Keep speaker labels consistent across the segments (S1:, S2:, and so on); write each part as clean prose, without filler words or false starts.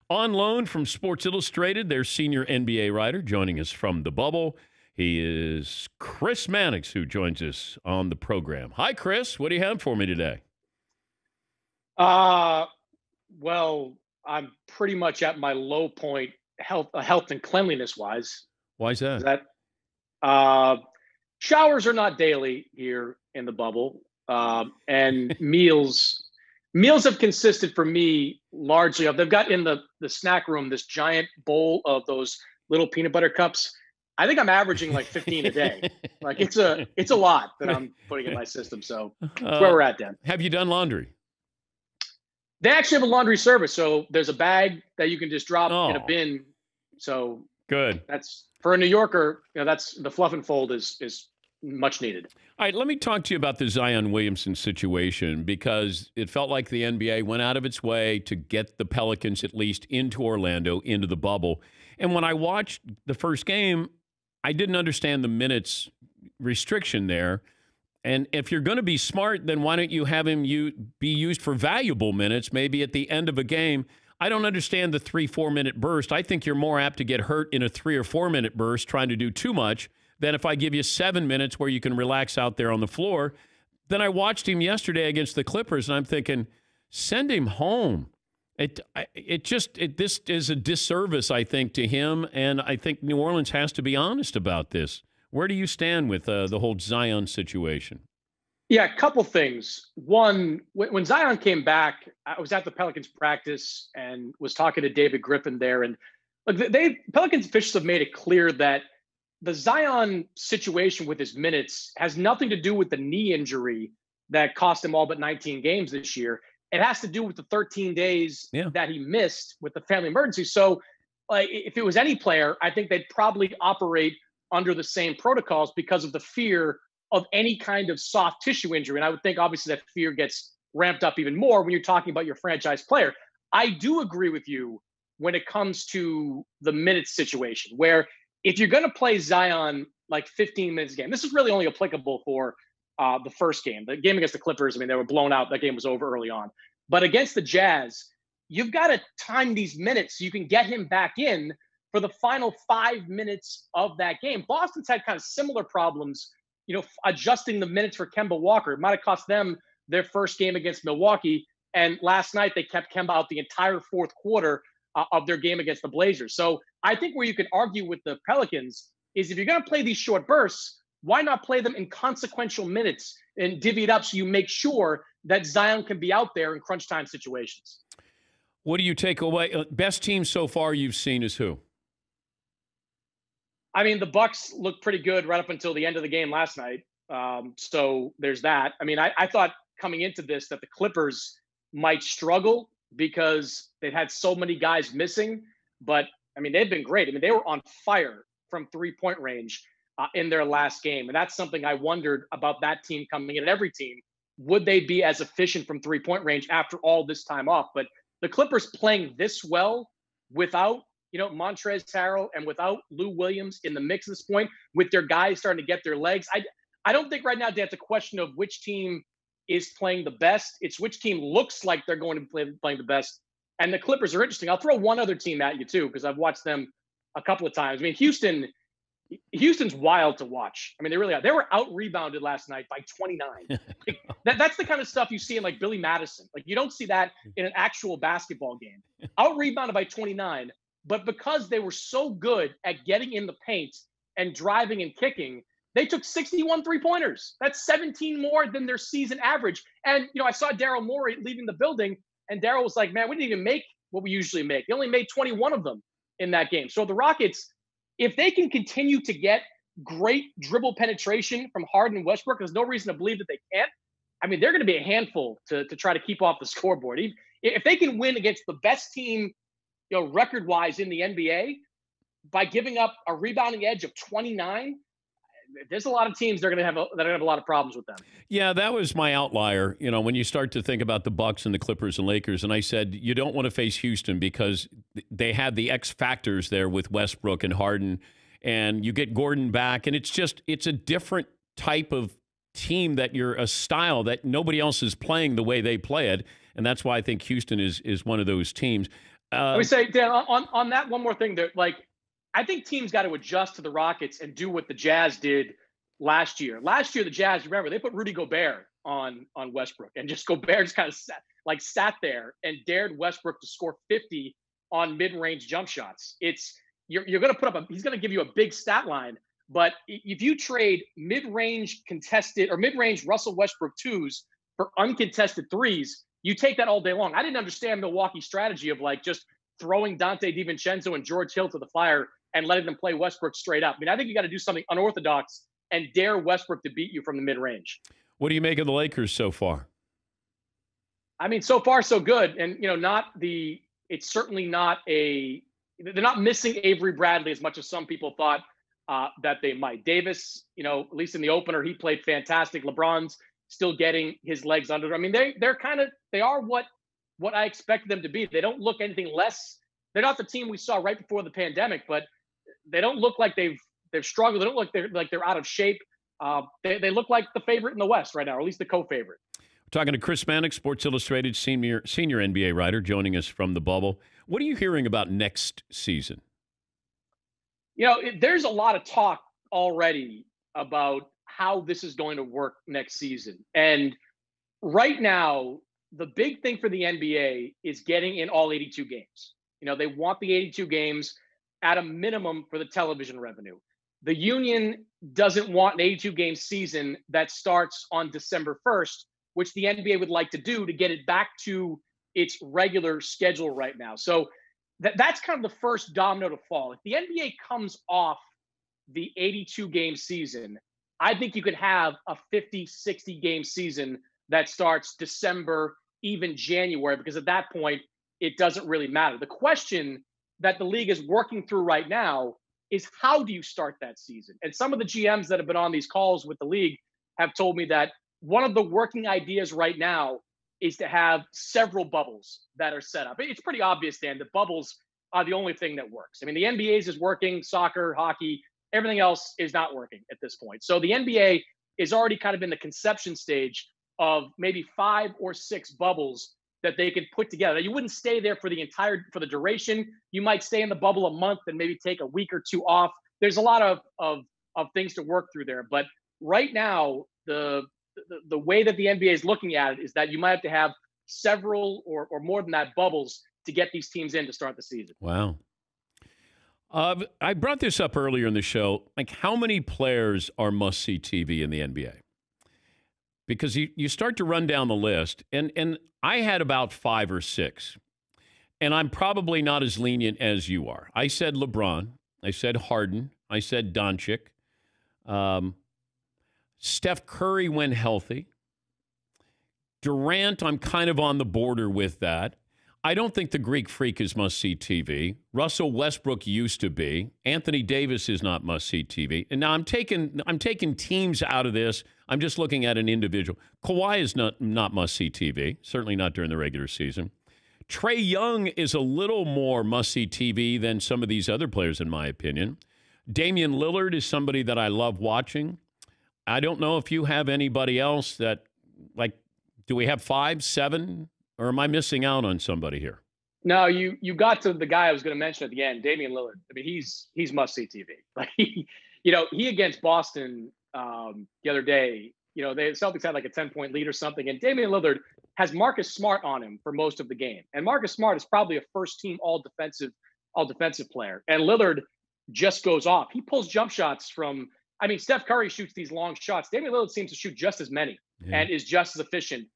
S1: On loan from Sports Illustrated, their senior NBA writer joining us from the bubble. He is Chris Mannix, who joins us on the program. Hi, Chris. What do you have for me today?
S2: Well, I'm pretty much at my low point health and cleanliness wise.
S1: Why is that?
S2: That uh, Showers are not daily here in the bubble, and meals have consisted for me largely of they've got in the snack room this giant bowl of those little peanut butter cups. I think I'm averaging like 15 a day. Like it's a lot that I'm putting in my system. So that's where we're at, Dan.
S1: Have you done laundry?
S2: They actually have a laundry service, so there's a bag that you can just drop in a
S1: Oh.
S2: bin. So
S1: Good.
S2: that's for a New Yorker. That's the fluff and fold is much needed.
S1: All right, let me talk to you about the Zion Williamson situation because it felt like the NBA went out of its way to get the Pelicans at least into Orlando, into the bubble. And when I watched the first game, I didn't understand the minutes restriction there. And if you're going to be smart, then why don't you have him be used for valuable minutes, maybe at the end of a game? I don't understand the 3-4 minute burst. I think you're more apt to get hurt in a 3 or 4 minute burst trying to do too much than if I give you 7 minutes where you can relax out there on the floor. Then I watched him yesterday against the Clippers, and I'm thinking, send him home. This is a disservice, I think, to him, and I think New Orleans has to be honest about this. Where do you stand with the whole Zion situation?
S2: Yeah, a couple things. One, when Zion came back, I was at the Pelicans practice and was talking to David Griffin there, and look, Pelicans officials have made it clear that the Zion situation with his minutes has nothing to do with the knee injury that cost him all but 19 games this year. It has to do with the 13 days that he missed with the family emergency. So, like, if it was any player, I think they'd probably operate under the same protocols because of the fear of any kind of soft tissue injury. And I would think, obviously, that fear gets ramped up even more when you're talking about your franchise player. I do agree with you when it comes to the minutes situation, where if you're going to play Zion like 15 minutes a game, this is really only applicable for the first game. The game against the Clippers, I mean, they were blown out. That game was over early on. But against the Jazz, you've got to time these minutes so you can get him back in for the final 5 minutes of that game. Boston's had kind of similar problems, adjusting the minutes for Kemba Walker. It might have cost them their first game against Milwaukee. And last night, they kept Kemba out the entire fourth quarter of their game against the Blazers. So I think where you can argue with the Pelicans is if you're going to play these short bursts, why not play them in consequential minutes and divvy it up so you make sure that Zion can be out there in crunch time situations?
S1: What do you take away? Best team so far you've seen is who?
S2: I mean, the Bucks looked pretty good right up until the end of the game last night. So there's that. I mean, I thought coming into this that the Clippers might struggle because they've had so many guys missing. But, I mean, they've been great. I mean, they were on fire from three-point range in their last game. And that's something I wondered about that team coming in, and every team. Would they be as efficient from three-point range after all this time off? But the Clippers playing this well without Montrezl Harrell and without Lou Williams in the mix at this point, with their guys starting to get their legs. I don't think right now, Dan, it's a question of which team is playing the best. It's which team looks like they're going to be playing the best. And the Clippers are interesting. I'll throw one other team at you, too, because I've watched them a couple of times. I mean, Houston's wild to watch. I mean, they really are. They were out-rebounded last night by 29. That's the kind of stuff you see in, like, Billy Madison. Like, you don't see that in an actual basketball game. Out-rebounded by 29. But because they were so good at getting in the paint and driving and kicking, they took 61 three-pointers. That's 17 more than their season average. And, I saw Daryl Morey leaving the building, and Daryl was like, man, we didn't even make what we usually make. They only made 21 of them in that game. So the Rockets, if they can continue to get great dribble penetration from Harden and Westbrook, there's no reason to believe that they can't. I mean, they're going to be a handful to try to keep off the scoreboard. If they can win against the best team record-wise in the NBA by giving up a rebounding edge of 29, there's a lot of teams that are going to have a lot of problems with them.
S1: Yeah, that was my outlier. When you start to think about the Bucks and the Clippers and Lakers, and I said you don't want to face Houston because they have the X factors there with Westbrook and Harden, and you get Gordon back, and it's a different type of team a style that nobody else is playing the way they play it, and that's why I think Houston is one of those teams.
S2: Let me
S1: Um,
S2: say, Dan, on that one more thing there, like I think teams got to adjust to the Rockets and do what the Jazz did last year. Last year, the Jazz, remember, they put Rudy Gobert on Westbrook, and just Gobert just kind of sat there and dared Westbrook to score 50 on mid-range jump shots. You're going to put up he's going to give you a big stat line, but if you trade mid-range contested or mid-range Russell Westbrook twos for uncontested threes, you take that all day long. I didn't understand Milwaukee's strategy of like just throwing Dante DiVincenzo and George Hill to the fire and letting them play Westbrook straight up. I mean, I think you got to do something unorthodox and dare Westbrook to beat you from the mid-range.
S1: what do you make of the Lakers so far?
S2: I mean, so far so good, and it's certainly not they're not missing Avery Bradley as much as some people thought that they might. Davis, at least in the opener, he played fantastic. LeBron's still getting his legs under. I mean, they are what I expected them to be. They don't look anything less. They're not the team we saw right before the pandemic, but they don't look like they've struggled. They don't look like they're out of shape. They look like the favorite in the West right now, or at least the co-favorite.
S1: We're talking to Chris Mannix, Sports Illustrated senior NBA writer, joining us from the bubble. What are you hearing about next season?
S2: There's a lot of talk already about how this is going to work next season. And right now, the big thing for the NBA is getting in all 82 games. They want the 82 games at a minimum for the television revenue. The union doesn't want an 82 game season that starts on December 1st, which the NBA would like to do to get it back to its regular schedule right now. So that's kind of the first domino to fall. If the NBA comes off the 82 game season, I think you could have a 50, 60 game season that starts December, even January, because at that point, it doesn't really matter. The question that the league is working through right now is how do you start that season? And some of the GMs that have been on these calls with the league have told me that one of the working ideas right now is to have several bubbles that are set up. It's pretty obvious, Dan, that bubbles are the only thing that works. I mean, the NBA's is working, soccer, hockey, everything else is not working at this point. So the NBA is already kind of in the conception stage of maybe 5 or 6 bubbles that they could put together. You wouldn't stay there for the duration. You might stay in the bubble a month and maybe take a week or two off. There's a lot of things to work through there. But right now, the way that the NBA is looking at it is that you might have to have several or more than that bubbles to get these teams in to start the season.
S1: Wow. I brought this up earlier in the show. Like, how many players are must-see TV in the NBA? Because you start to run down the list, and I had about 5 or 6, and I'm probably not as lenient as you are. I said LeBron. I said Harden. I said Doncic. Steph Curry when healthy. Durant, I'm kind of on the border with that. I don't think the Greek Freak is must-see TV. Russell Westbrook used to be. Anthony Davis is not must-see TV. And now I'm taking teams out of this. I'm just looking at an individual. Kawhi is not must-see TV, certainly not during the regular season. Trae Young is a little more must-see TV than some of these other players, in my opinion. Damian Lillard is somebody that I love watching. I don't know if you have anybody else that, like, do we have 5, 7? Or am I missing out on somebody here?
S2: No, you got to the guy I was going to mention at the end, Damian Lillard. I mean, he's must-see TV. Like he against Boston the other day. The Celtics had like a 10-point lead or something, and Damian Lillard has Marcus Smart on him for most of the game. And Marcus Smart is probably a first-team all defensive player. And Lillard just goes off. He pulls jump shots from. I mean, Steph Curry shoots these long shots. Damian Lillard seems to shoot just as many and is just as efficient.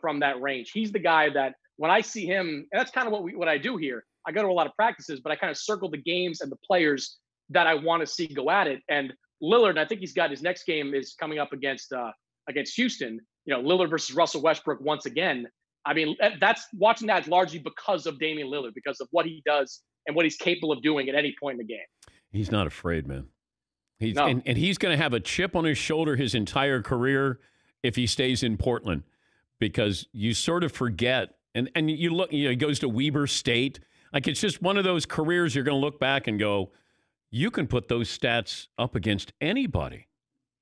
S2: From that range. He's the guy that when I see him, and that's kind of what I do here. I go to a lot of practices, but I kind of circle the games and the players that I want to see go at it. And Lillard, I think he's got his next game is coming up against Houston. Lillard versus Russell Westbrook once again. I mean, watching that largely because of Damian Lillard, because of what he does and what he's capable of doing at any point in the game.
S1: He's not afraid, man. And he's going to have a chip on his shoulder his entire career if he stays in Portland. Because you sort of forget, and you look, he goes to Weber State. Like, it's just one of those careers you're going to look back and go, you can put those stats up against anybody.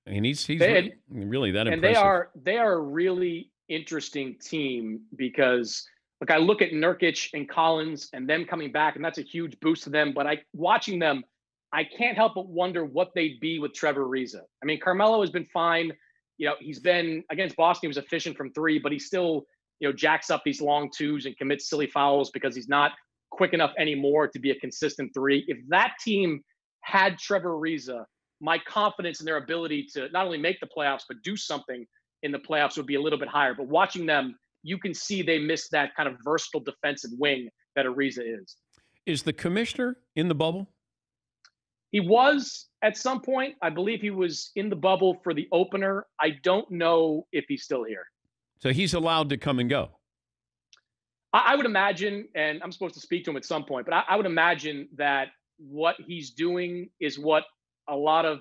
S1: I mean, he's really that impressive.
S2: And they are a really interesting team because Like I look at Nurkic and Collins and them coming back, and that's a huge boost to them. But watching them, I can't help but wonder what they'd be with Trevor Ariza. I mean, Carmelo has been fine. He's been against Boston. He was efficient from three, but he still, jacks up these long twos and commits silly fouls because he's not quick enough anymore to be a consistent three. If that team had Trevor Ariza, my confidence in their ability to not only make the playoffs, but do something in the playoffs would be a little bit higher. But watching them, you can see they missed that kind of versatile defensive wing that Ariza is.
S1: Is the commissioner in the bubble?
S2: He was at some point. I believe he was in the bubble for the opener. I don't know if he's still here.
S1: So he's allowed to come and go?
S2: I would imagine, and I'm supposed to speak to him at some point, but I would imagine that what he's doing is what a lot of,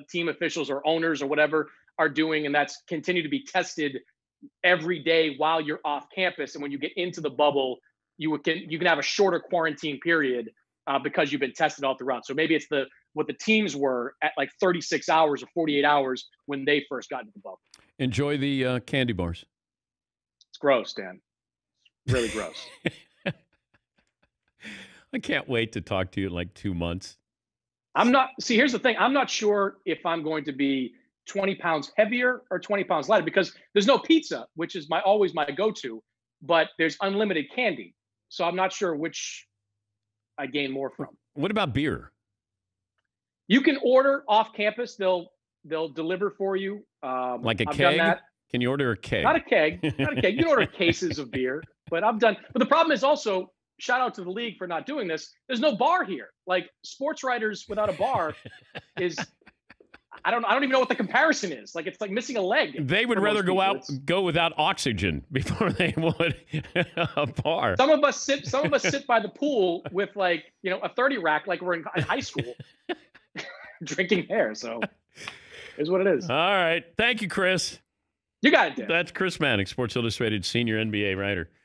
S2: team officials or owners or whatever are doing, and that's continue to be tested every day while you're off campus. And when you get into the bubble, you can have a shorter quarantine period because you've been tested all throughout. So maybe it's what the teams were at like 36 hours or 48 hours when they first got into the bubble.
S1: Enjoy the candy bars.
S2: It's gross, Dan. Really gross.
S1: I can't wait to talk to you in like 2 months.
S2: Here's the thing. I'm not sure if I'm going to be 20 pounds heavier or 20 pounds lighter because there's no pizza, which is always my go-to, but there's unlimited candy. So I'm not sure which I gain more from.
S1: What about beer?
S2: You can order off campus. They'll deliver for you.
S1: Like a
S2: I've
S1: keg?
S2: done that.
S1: Can you order a keg?
S2: Not a keg. Not a keg. You can order cases of beer, but I've done. But the problem is also, shout out to the league for not doing this. There's no bar here. Like sports writers without a bar is, I don't even know what the comparison is. Like it's like missing a leg.
S1: They would rather go without oxygen before they would a bar.
S2: Some of us sit by the pool with a 30 rack, like we're in high school, drinking there. So here's what it is.
S1: All right. Thank you, Chris.
S2: You got it, Dan.
S1: That's Chris Mannix, Sports Illustrated senior NBA writer.